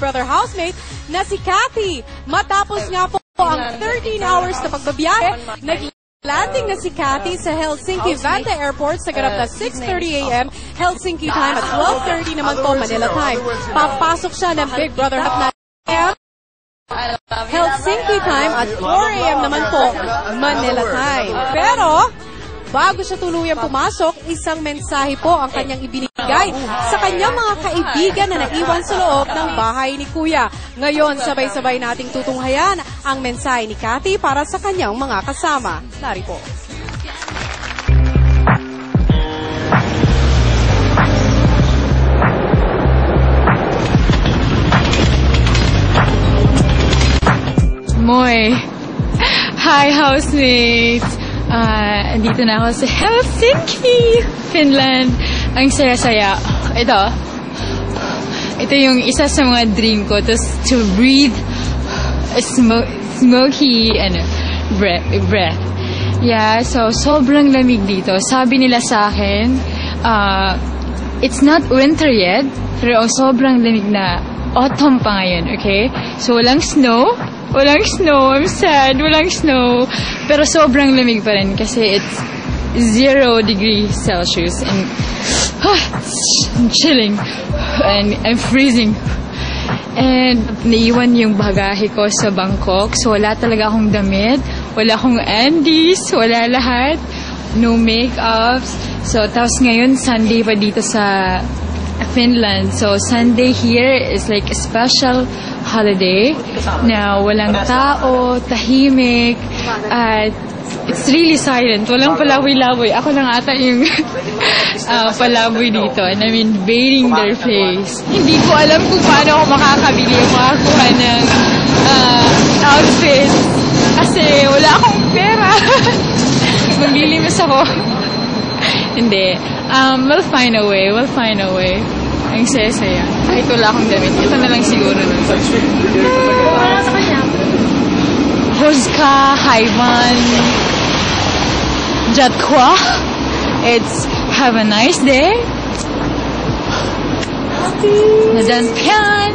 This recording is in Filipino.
Brother housemate na si Cathy. Matapos nga po ang 13 hours na pagbabiyahe, nag-landing na si Cathy sa Helsinki Vantaa Airport sa ganap na 6:30 a.m. Helsinki time at 12:30 naman po Manila time. Papasok siya ng Big Brother hut na Helsinki time at 4 a.m. naman po Manila time. Pero bago siya tuluyang pumasok, isang mensahe po ang kanyang ibinigay sa kanyang mga kaibigan na naiwan sa loob ng bahay ni Kuya. Ngayon, sabay-sabay nating tutunghayan ang mensahe ni Cathy para sa kanyang mga kasama. Nari po. Moy. Hi, housemates. Andito na ako sa Helsinki, Finland. Ang saya-saya. Ito yung isa sa mga dream ko. To breathe a smoky breath. Yeah, so sobrang lamig dito. Sabi nila sa akin, it's not winter yet, pero sobrang lamig na autumn pa ngayon, okay? So walang snow. I'm sad. Walang snow. Pero sobrang lamig pa rin kasi it's 0 degrees Celsius and I'm chilling and I'm freezing. And naiwan yung bagahe ko sa Bangkok, so wala talaga akong damit, wala akong undies, wala lahat, no makeups. So tapos ngayon Sunday pa dito sa Finland. So Sunday here is like a special holiday na walang tao, tahimik, at it's really silent. Walang palaboy-laboy. Ako lang ata yung palaboy dito, and I'm invading their place. Hindi ko alam kung paano ako makakabili o makakuha ng outfit kasi wala akong pera. Maglilimas ako. Hindi. We'll find a way. Ang saya-saya. Kahit wala akong damit. Ito na lang siguro nun. Wala sa kanya. Hoska, Haiwan, Jatkwa. It's have a nice day. Nadan Pian.